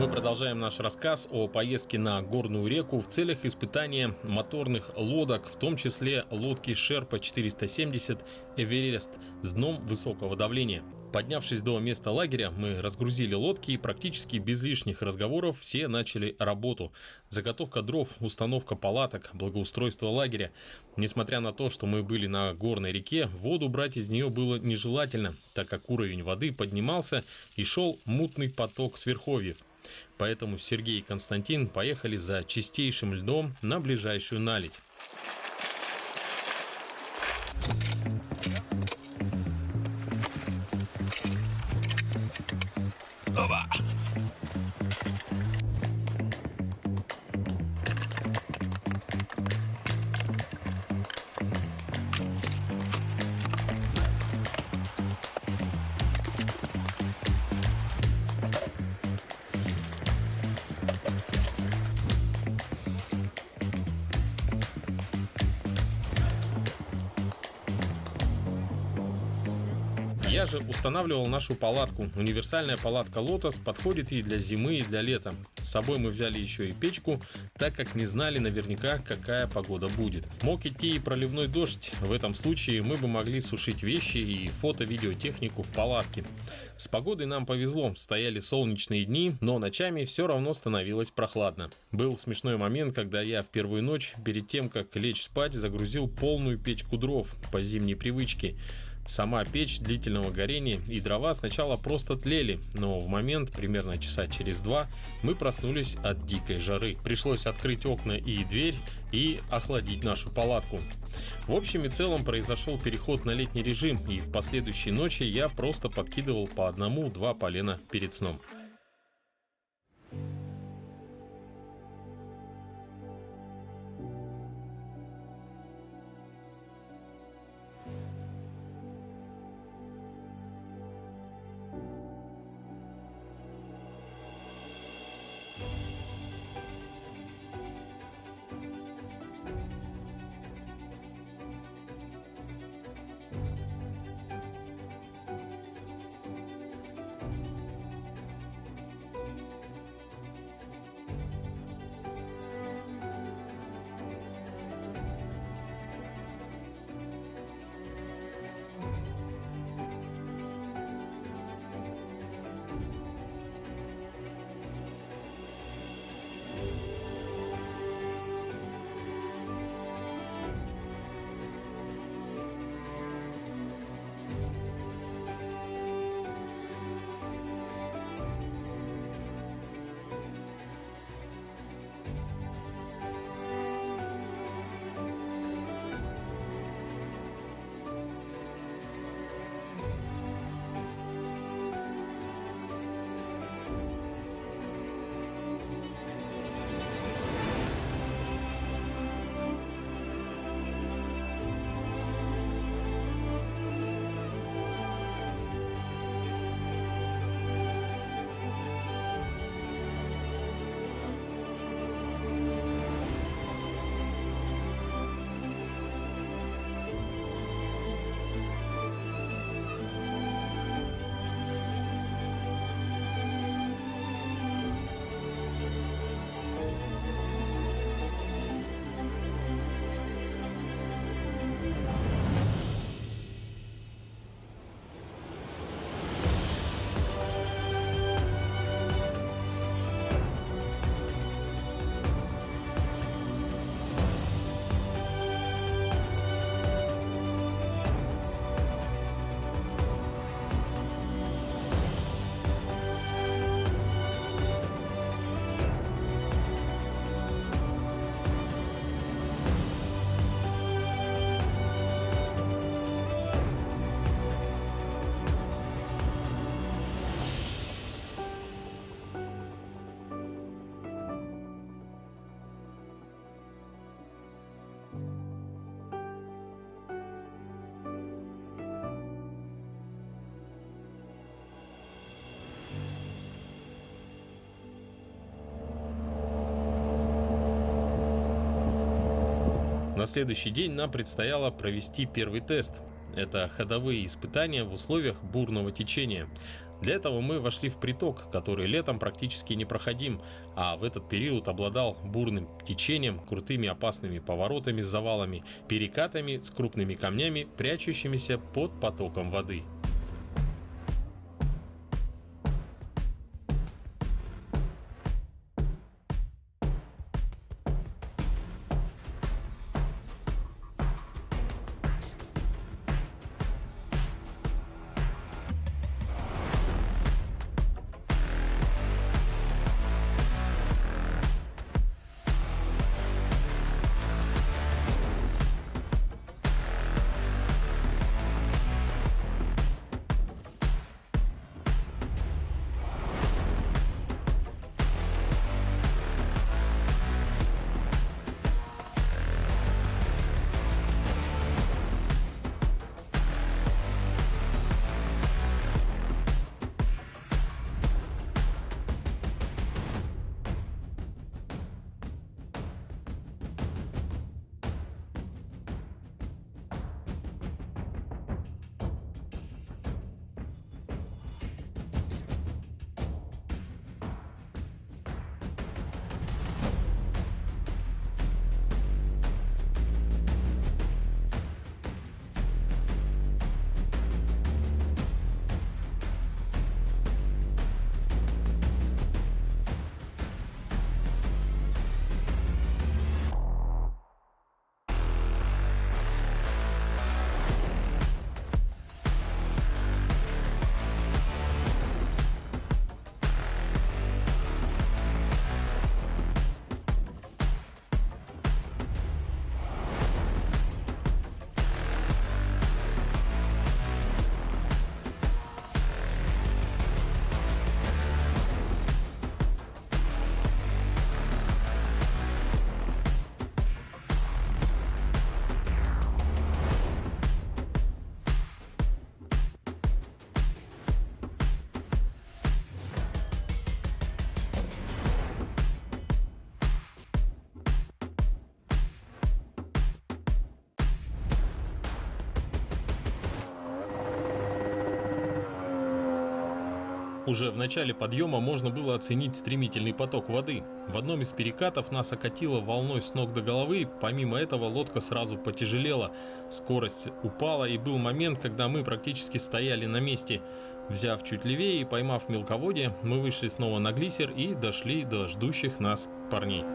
Мы продолжаем наш рассказ о поездке на горную реку в целях испытания моторных лодок, в том числе лодки Шерпа 470 Эверест с дном высокого давления. Поднявшись до места лагеря, мы разгрузили лодки и практически без лишних разговоров все начали работу. Заготовка дров, установка палаток, благоустройство лагеря. Несмотря на то, что мы были на горной реке, воду брать из нее было нежелательно, так как уровень воды поднимался и шел мутный поток с верховьев. Поэтому Сергей и Константин поехали за чистейшим льдом на ближайшую наледь. Опа! Я же устанавливал нашу палатку. Универсальная палатка Lotus подходит и для зимы, и для лета. С собой мы взяли еще и печку, так как не знали наверняка, какая погода будет. Мог идти и проливной дождь. В этом случае мы бы могли сушить вещи и фото-видеотехнику в палатке. С погодой нам повезло, стояли солнечные дни, но ночами все равно становилось прохладно. Был смешной момент, когда я в первую ночь, перед тем как лечь спать, загрузил полную печку дров по зимней привычке. Сама печь длительного горения и дрова сначала просто тлели, но в момент, примерно часа через 2, мы проснулись от дикой жары. Пришлось открыть окна и дверь и охладить нашу палатку. В общем и целом произошел переход на летний режим, и в последующие ночи я просто подкидывал по 1-2 полена перед сном. На следующий день нам предстояло провести первый тест. Это ходовые испытания в условиях бурного течения. Для этого мы вошли в приток, который летом практически непроходим, а в этот период обладал бурным течением, крутыми опасными поворотами с завалами, перекатами с крупными камнями, прячущимися под потоком воды. Уже в начале подъема можно было оценить стремительный поток воды. В одном из перекатов нас окатило волной с ног до головы, помимо этого лодка сразу потяжелела, скорость упала и был момент, когда мы практически стояли на месте. Взяв чуть левее и поймав мелководье, мы вышли снова на глиссер и дошли до ждущих нас парней.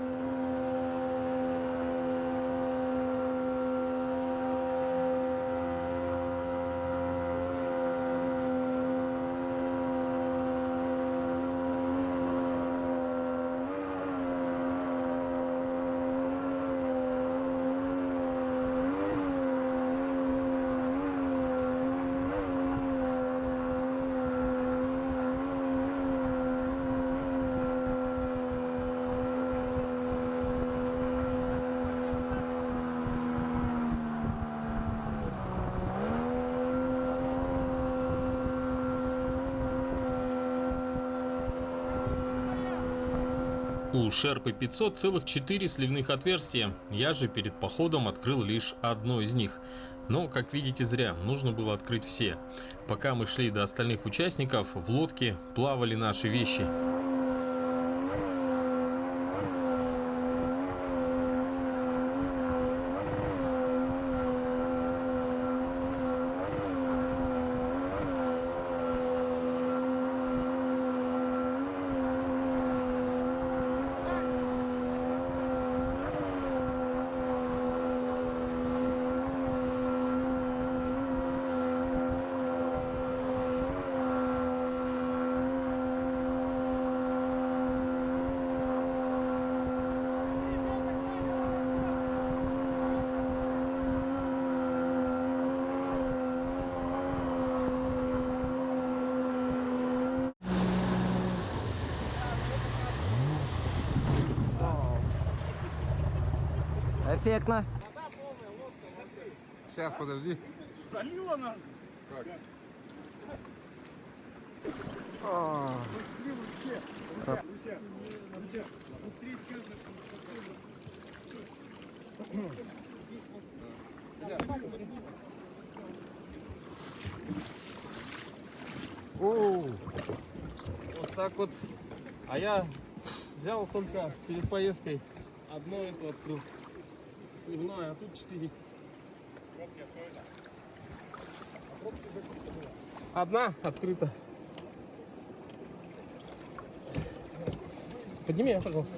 У Шерпы 500 целых 4 сливных отверстия, я же перед походом открыл лишь одно из них. Но, как видите, зря, нужно было открыть все. Пока мы шли до остальных участников, в лодке плавали наши вещи. Эффектно. Сейчас, подожди. Залило нас. Вот так вот. А я взял только перед поездкой одно это открыл. Сливное, а тут 4. Одна открыта. Подними меня, пожалуйста.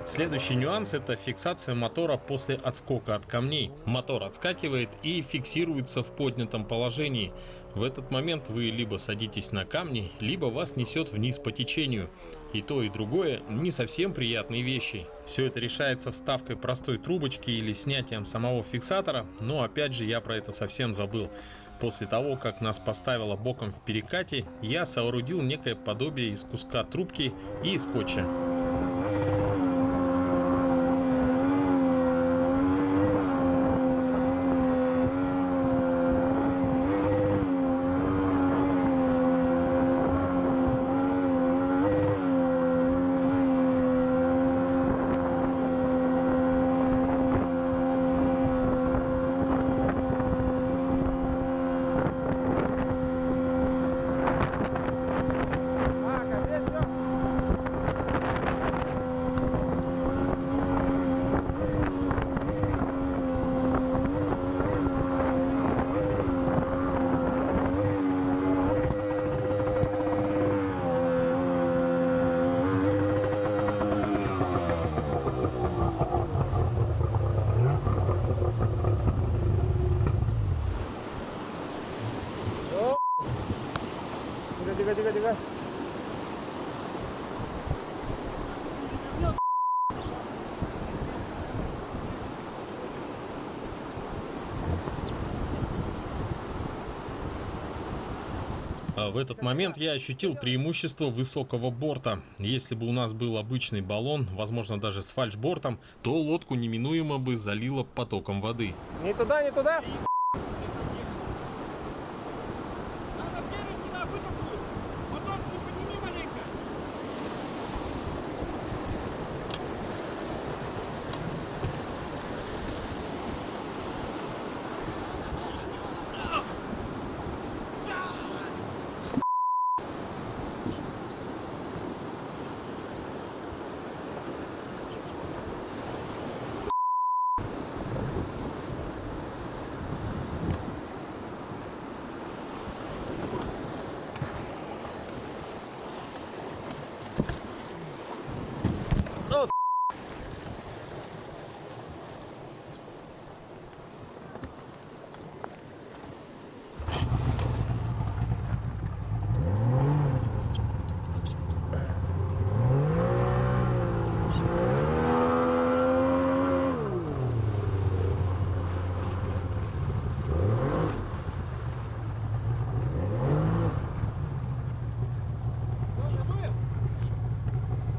Следующий нюанс — это фиксация мотора после отскока от камней. Мотор отскакивает и фиксируется в поднятом положении. В этот момент вы либо садитесь на камни, либо вас несет вниз по течению. И то, и другое не совсем приятные вещи. Все это решается вставкой простой трубочки или снятием самого фиксатора, но опять же я про это совсем забыл. После того, как нас поставило боком в перекате, я соорудил некое подобие из куска трубки и скотча. Дига. В этот момент я ощутил преимущество высокого борта. Если бы у нас был обычный баллон, возможно даже с фальшбортом, то лодку неминуемо бы залило потоком воды. Не туда, не туда.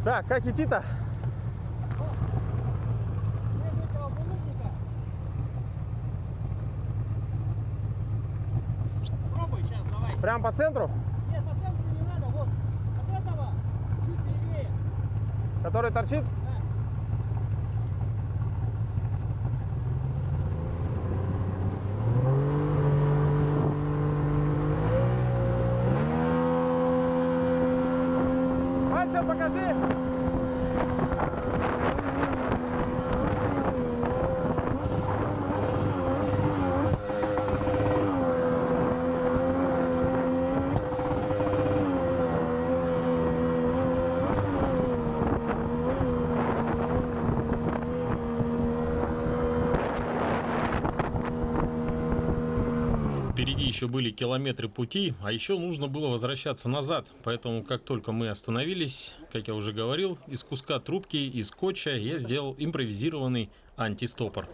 Так, как идти-то? Пробуй сейчас, давай. Прям по центру? Нет, по центру не надо, вот. От этого чуть левее. Который торчит? Да. Пальцем покажи! Впереди еще были километры пути, а еще нужно было возвращаться назад. Поэтому, как только мы остановились, как я уже говорил, из куска трубки и скотча я сделал импровизированный антистопор.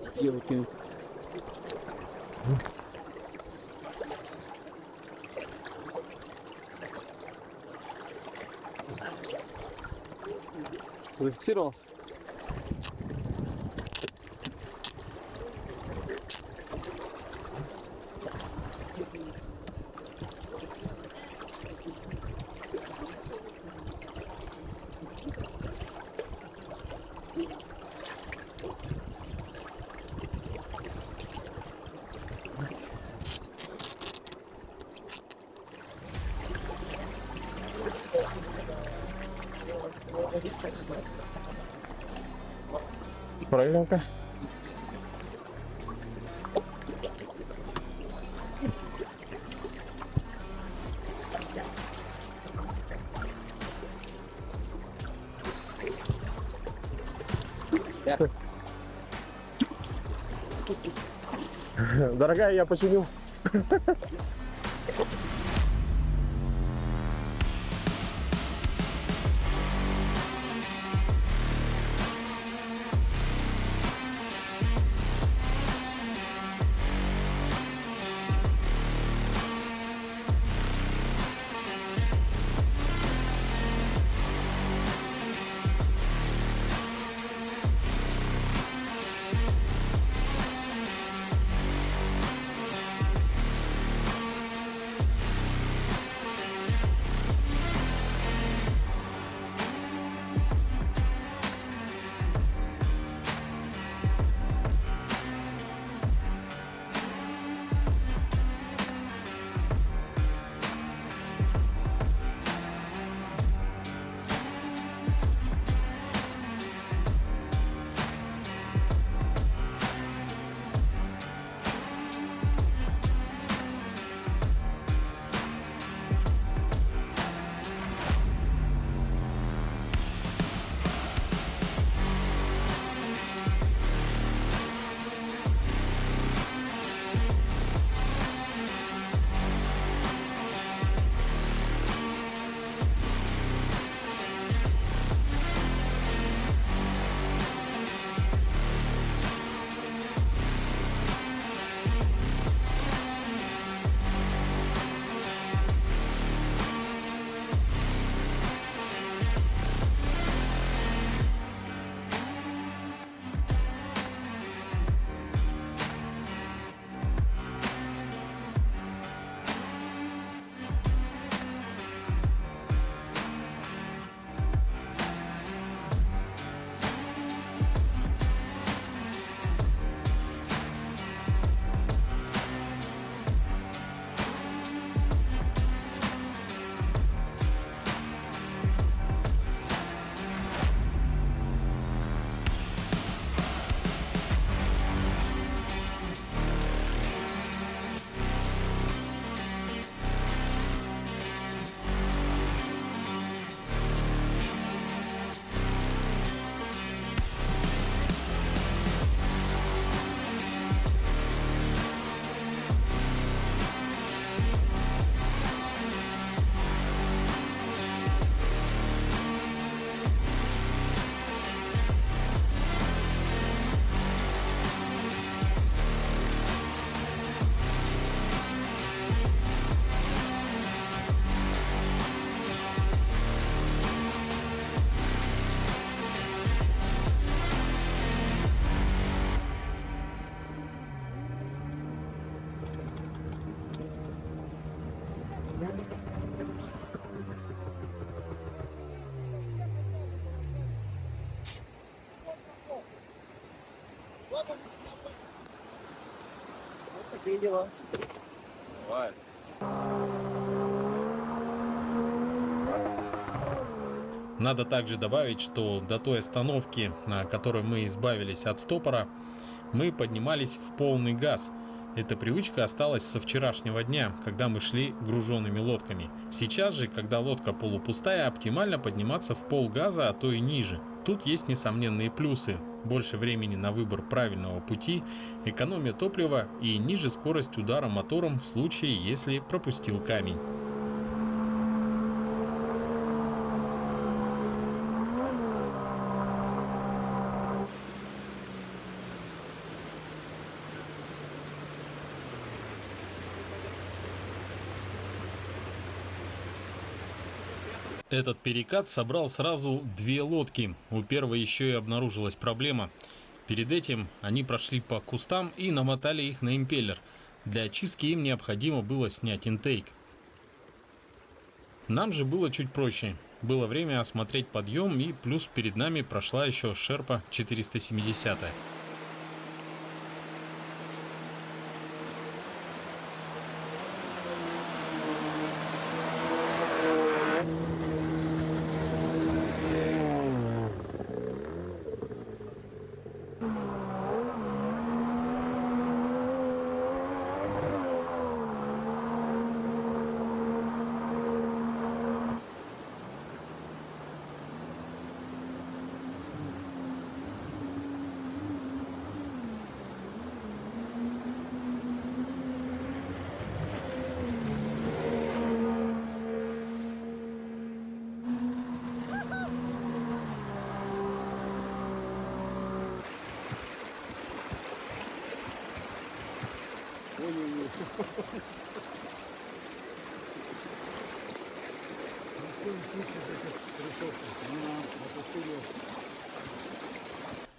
Зафиксировался? Проверка. Дорогая, я починю. Такие дела. Бывает. Надо также добавить, что до той остановки, на которой мы избавились от стопора, мы поднимались в полный газ. Эта привычка осталась со вчерашнего дня, когда мы шли груженными лодками. Сейчас же, когда лодка полупустая, оптимально подниматься в полгаза, а то и ниже. Тут есть несомненные плюсы. Больше времени на выбор правильного пути, экономия топлива и ниже скорость удара мотором в случае, если пропустил камень. Этот перекат собрал сразу 2 лодки. У первой еще и обнаружилась проблема. Перед этим они прошли по кустам и намотали их на импеллер. Для очистки им необходимо было снять интейк. Нам же было чуть проще. Было время осмотреть подъем, и плюс перед нами прошла еще Шерпа 470.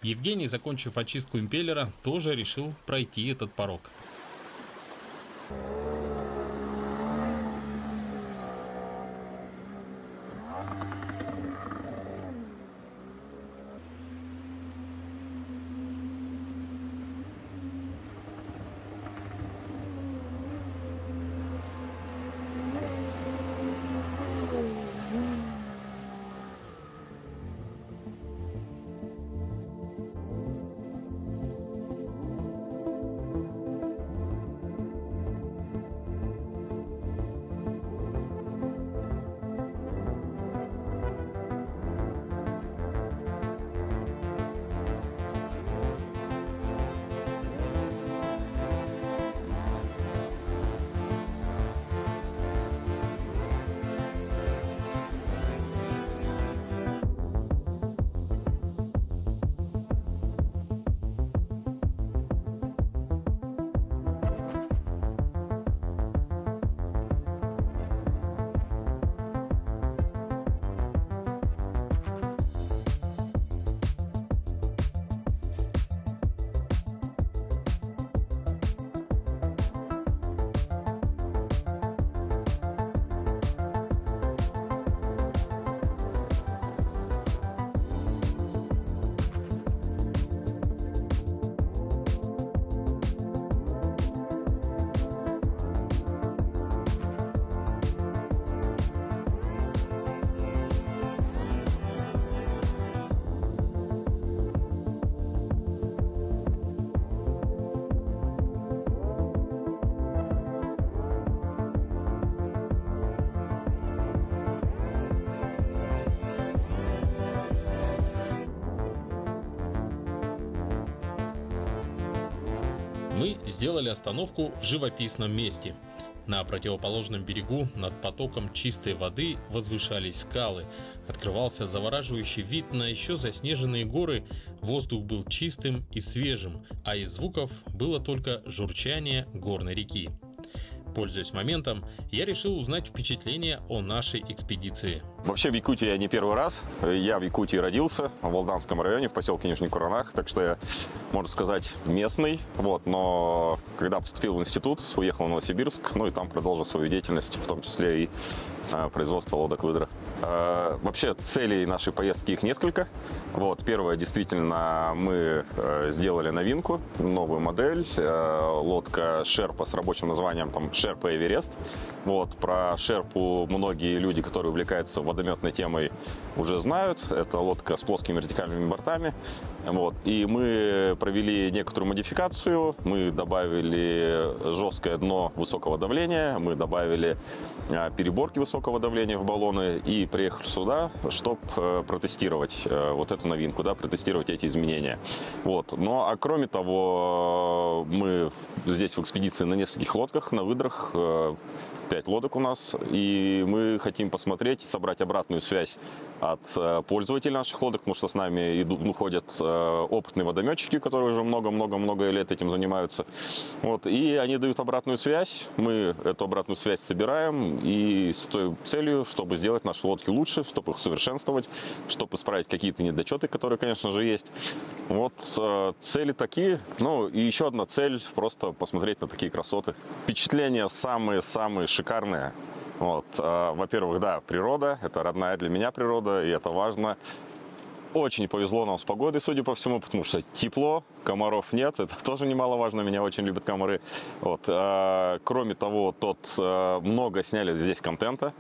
Евгений, закончив очистку импеллера, тоже решил пройти этот порог. Мы сделали остановку в живописном месте. На противоположном берегу над потоком чистой воды возвышались скалы. Открывался завораживающий вид на еще заснеженные горы. Воздух был чистым и свежим, а из звуков было только журчание горной реки. Пользуясь моментом, я решил узнать впечатления о нашей экспедиции. Вообще в Якутии я не первый раз. Я в Якутии родился, в Волданском районе, в поселке Нижний Куранах, так что я, можно сказать, местный. Но когда поступил в институт, уехал в Новосибирск, и там продолжил свою деятельность, в том числе и производство лодок-выдрах. Вообще целей нашей поездки их несколько. Первое, действительно, мы сделали новинку, новую модель, лодка Шерпа с рабочим названием Шерпа Эверест. Про Шерпу многие люди, которые увлекаются водометной темой, уже знают. Это лодка с плоскими вертикальными бортами. И мы провели некоторую модификацию. Мы добавили жесткое дно высокого давления, мы добавили переборки высокого давления в баллоны и приехали сюда, чтобы протестировать эту новинку, протестировать эти изменения. А кроме того, мы здесь в экспедиции на нескольких лодках, на выдрах. 5 лодок у нас, и мы хотим посмотреть, собрать обратную связь от пользователей наших лодок, потому что с нами ходят опытные водометчики, которые уже много-много-много лет этим занимаются. Вот, и они дают обратную связь, мы эту обратную связь собираем, и с той целью, чтобы сделать наши лодки лучше, чтобы их совершенствовать, чтобы исправить какие-то недочеты, которые, конечно же, есть. Вот цели такие. Ну, и еще одна цель, просто посмотреть на такие красоты. Впечатления самые-самые шикарные. Вот. Во-первых, да, природа, это родная для меня природа, и это важно. Очень повезло нам с погодой, судя по всему, потому что тепло, комаров нет, это тоже немаловажно, меня очень любят комары. Вот. Кроме того, много сняли здесь контента,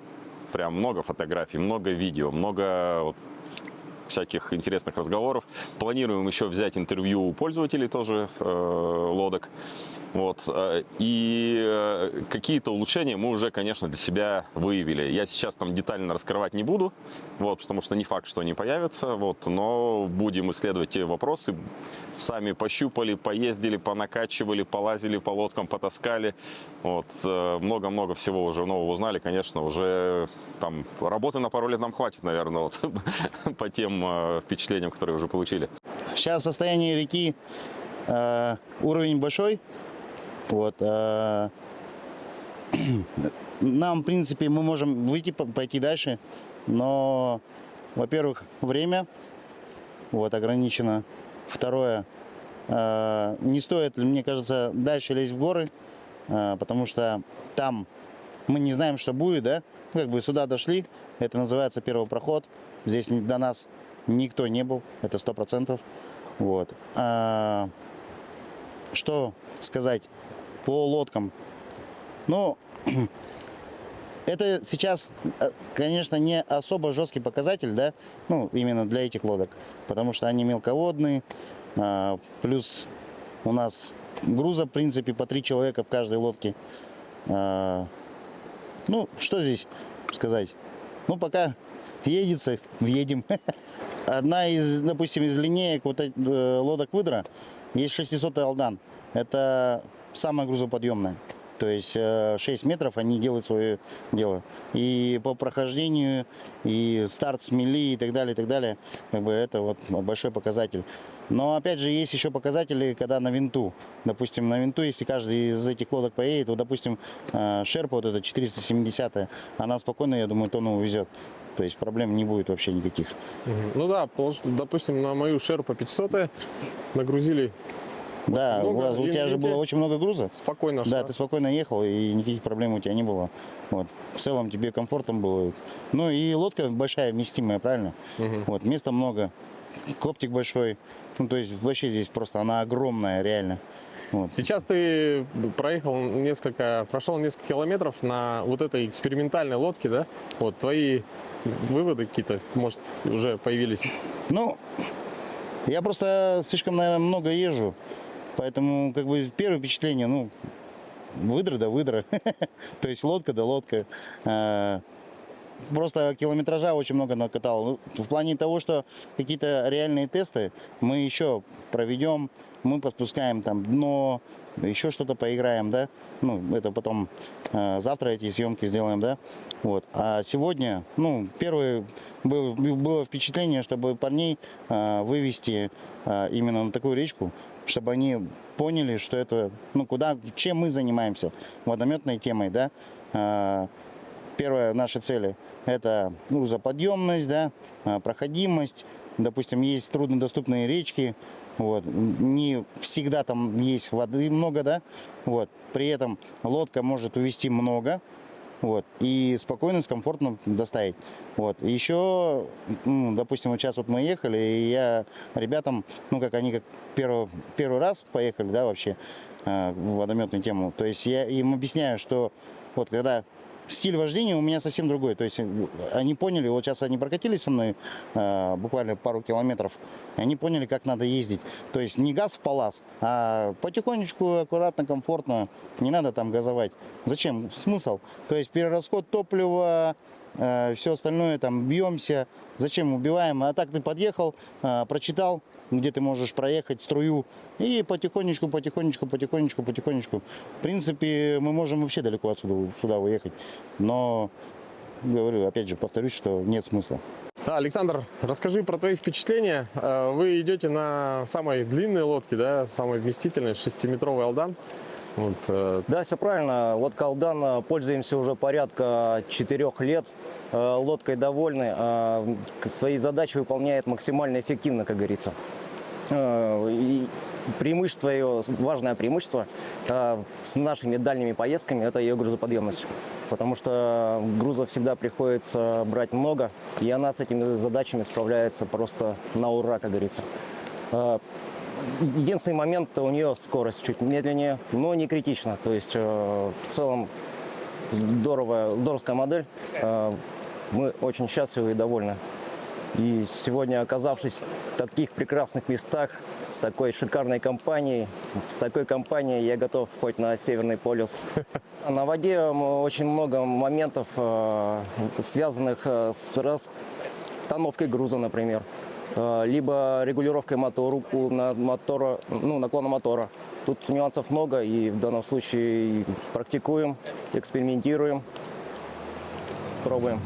прям много фотографий, много видео, много всяких интересных разговоров. Планируем еще взять интервью у пользователей тоже лодок. Вот. И какие-то улучшения мы уже, конечно, для себя выявили. Я сейчас там детально раскрывать не буду, вот, потому что не факт, что они появятся. Вот, но будем исследовать те вопросы. Сами пощупали, поездили, понакачивали, полазили по лодкам, потаскали. Вот. Много-много всего уже нового узнали. Конечно, уже там работы на пару лет нам хватит, наверное, вот, по тем впечатлениям, которые уже получили. Сейчас состояние реки, уровень большой. Вот. Нам, в принципе, мы можем выйти, пойти дальше, но, во-первых, время вот, ограничено. Второе, не стоит, мне кажется, дальше лезть в горы, потому что там мы не знаем, что будет, да? Ну, как бы сюда дошли, это называется первый проход. Здесь до нас никто не был, это 100%. Вот. Что сказать по лодкам? Ну, это сейчас, конечно, не особо жесткий показатель, да, ну, именно для этих лодок, потому что они мелководные, плюс у нас груза, в принципе, по 3 человека в каждой лодке. Ну, что здесь сказать? Ну, пока едется, въедем. Одна из, допустим, из линеек вот лодок выдра есть 600 Алдан. Это самая грузоподъемная. То есть 6 метров они делают свое дело. И по прохождению, и старт с мели, и так далее, как бы это вот большой показатель. Но опять же есть еще показатели, когда на винту. Допустим, на винту, если каждый из этих лодок поедет, то, допустим, Шерпа, вот эта 470, она спокойно, я думаю, тонну увезет. То есть проблем не будет вообще никаких. Ну да, допустим, на мою Шерпу 500 нагрузили. Да, много, у тебя же было очень много груза. Спокойно шла. Да, ты спокойно ехал, и никаких проблем у тебя не было. Вот. В целом тебе комфортно было. Ну и лодка большая, вместимая, правильно? Вот, места много, коптик большой. Ну, то есть вообще здесь просто она огромная, реально. Вот. Сейчас ты прошел несколько километров на вот этой экспериментальной лодке, да? Вот твои выводы какие-то, может, уже появились? Ну, я просто слишком, наверное, много езжу. Поэтому, как бы, первое впечатление, ну, выдра да выдра. То есть лодка да лодка. Просто километража очень много накатал. В плане того, что какие-то реальные тесты мы еще проведем, мы поспускаем там дно, еще что-то поиграем, да. Ну, это потом завтра эти съемки сделаем, да. Вот. А сегодня, ну, первое было впечатление, чтобы парней вывести именно на такую речку, чтобы они поняли, что это, ну, чем мы занимаемся, водометной темой, да. Первая наша цель – это грузоподъемность, да, проходимость. Допустим, есть труднодоступные речки, вот, не всегда там есть воды много, да, вот. При этом лодка может увезти много, вот, и спокойно, комфортно доставить. Вот. Еще, допустим, вот сейчас вот мы ехали, и я ребятам, ну, как они первый раз поехали, да, вообще в водометную тему, то есть я им объясняю, что вот когда стиль вождения у меня совсем другой. То есть они поняли, вот сейчас они прокатились со мной буквально пару километров, и они поняли, как надо ездить. То есть не газ в палас, а потихонечку, аккуратно, комфортно. Не надо там газовать. Зачем? Смысл? То есть перерасход топлива, все остальное там бьемся. Зачем убиваем? А так ты подъехал, прочитал, где ты можешь проехать струю, и потихонечку. В принципе, мы можем вообще далеко отсюда сюда уехать. Но, говорю, опять же, повторюсь, что нет смысла. Да, Александр, расскажи про твои впечатления. Вы идете на самой длинной лодке, да, самой вместительной, 6-метровый Алдан. Вот, Да, все правильно. Лодка Алдан пользуемся уже порядка 4 лет. Лодкой довольны. Свои задачи выполняет максимально эффективно, как говорится. И преимущество ее, важное преимущество с нашими дальними поездками – это ее грузоподъемность. Потому что грузов всегда приходится брать много, и она с этими задачами справляется просто на ура, как говорится. Единственный момент, у нее скорость чуть медленнее, но не критично. То есть в целом здоровская модель. Мы очень счастливы и довольны. И сегодня, оказавшись в таких прекрасных местах, с такой шикарной компанией, я готов хоть на Северный полюс. На воде очень много моментов, связанных с расстановкой груза, например, либо регулировкой наклона мотора. Тут нюансов много, и в данном случае практикуем, экспериментируем, пробуем.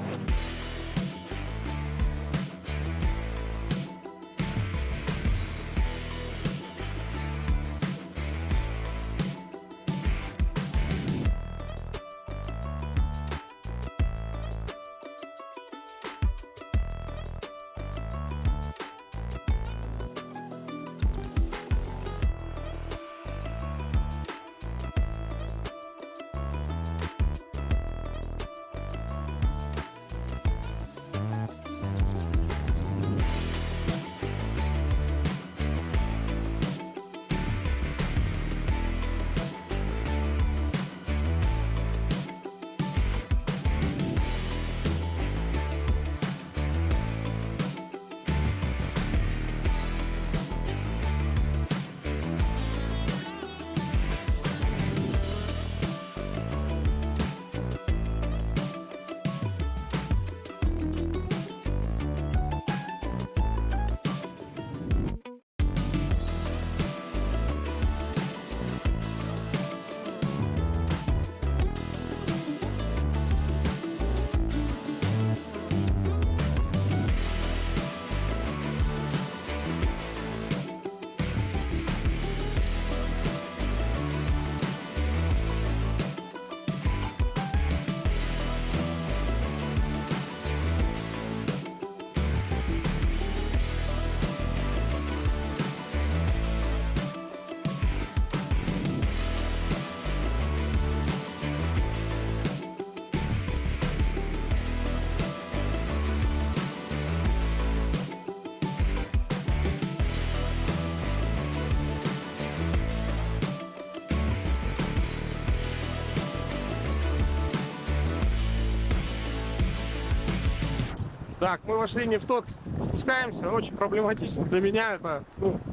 Так, мы вошли не в тот, спускаемся, очень проблематично для меня, это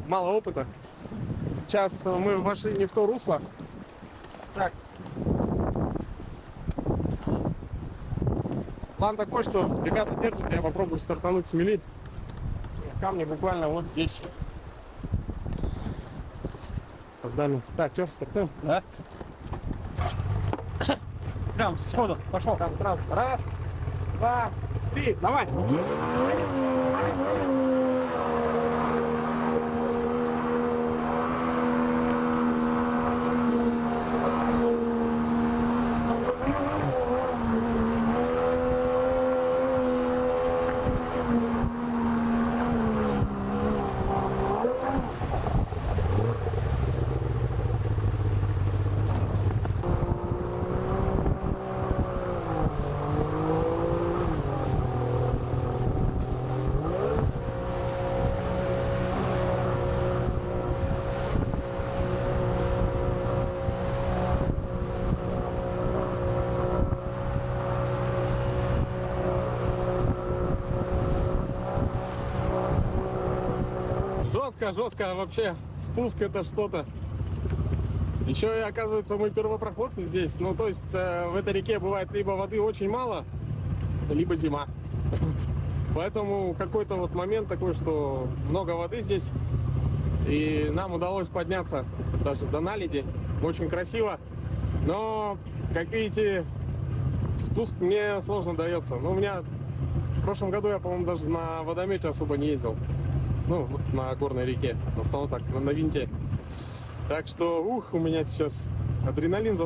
мало опыта. Сейчас мы вошли не в то русло. Так. План такой, что ребята держат, я попробую стартануть с мели. Камни буквально вот здесь. Так, что, стартуем? Да. Прям сходу, пошел. Там сразу. Раз, два, три. Давай. Жестко вообще. Спуск это что-то. Еще и оказывается мы первопроходцы здесь. Ну то есть в этой реке бывает либо воды очень мало, либо зима. Поэтому какой-то вот момент такой, что много воды здесь. И нам удалось подняться даже до наледи. Очень красиво. Но, как видите, спуск мне сложно дается. Ну, у меня в прошлом году я, по-моему, даже на водомете особо не ездил. Ну, на горной реке. В основном так, на винте. Так что, у меня сейчас адреналин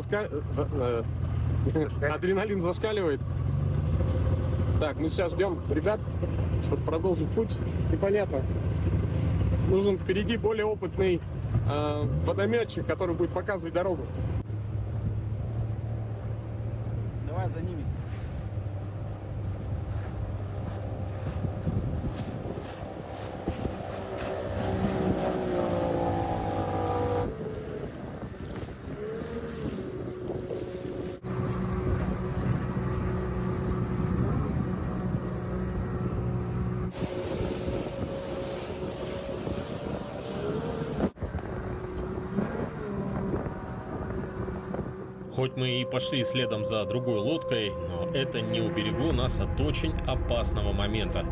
адреналин зашкаливает. Так, мы сейчас ждем ребят, чтобы продолжить путь. Непонятно. Нужен впереди более опытный водометчик, который будет показывать дорогу. Давай за ними. Хоть мы и пошли следом за другой лодкой, но это не уберегло нас от очень опасного момента.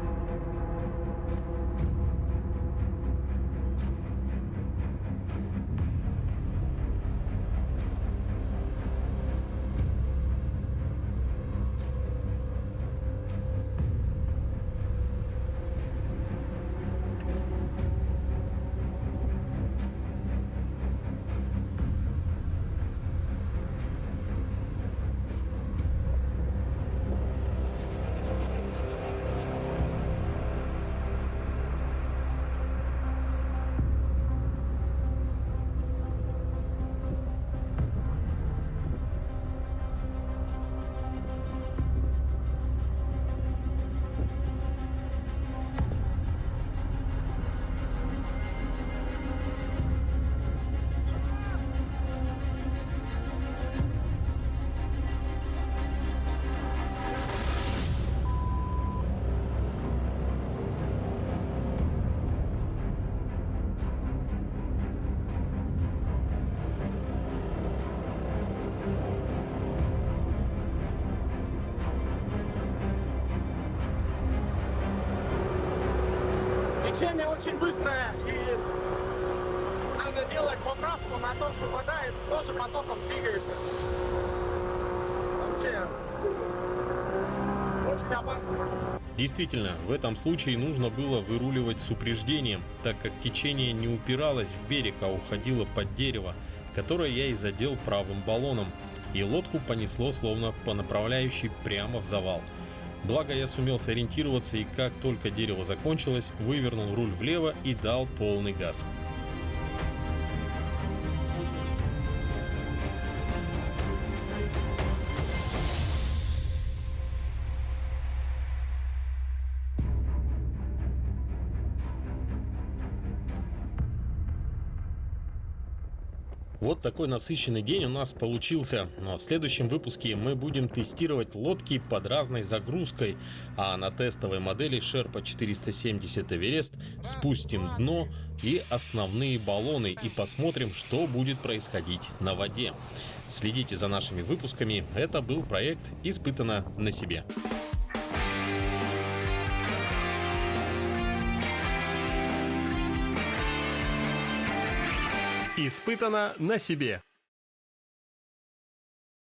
Течение очень быстрое, и надо делать поправку на то, что вода тоже потоком двигается. Вообще очень опасно. Действительно, в этом случае нужно было выруливать с упреждением, так как течение не упиралось в берег, а уходило под дерево, которое я и задел правым баллоном, и лодку понесло словно по направляющей прямо в завал. Благо я сумел сориентироваться, и как только дерево закончилось, вывернул руль влево и дал полный газ. Вот такой насыщенный день у нас получился. Но в следующем выпуске мы будем тестировать лодки под разной загрузкой. А на тестовой модели Sherpa 470 Everest спустим дно и основные баллоны и посмотрим, что будет происходить на воде. Следите за нашими выпусками. Это был проект «Испытано на себе». Испытано на себе.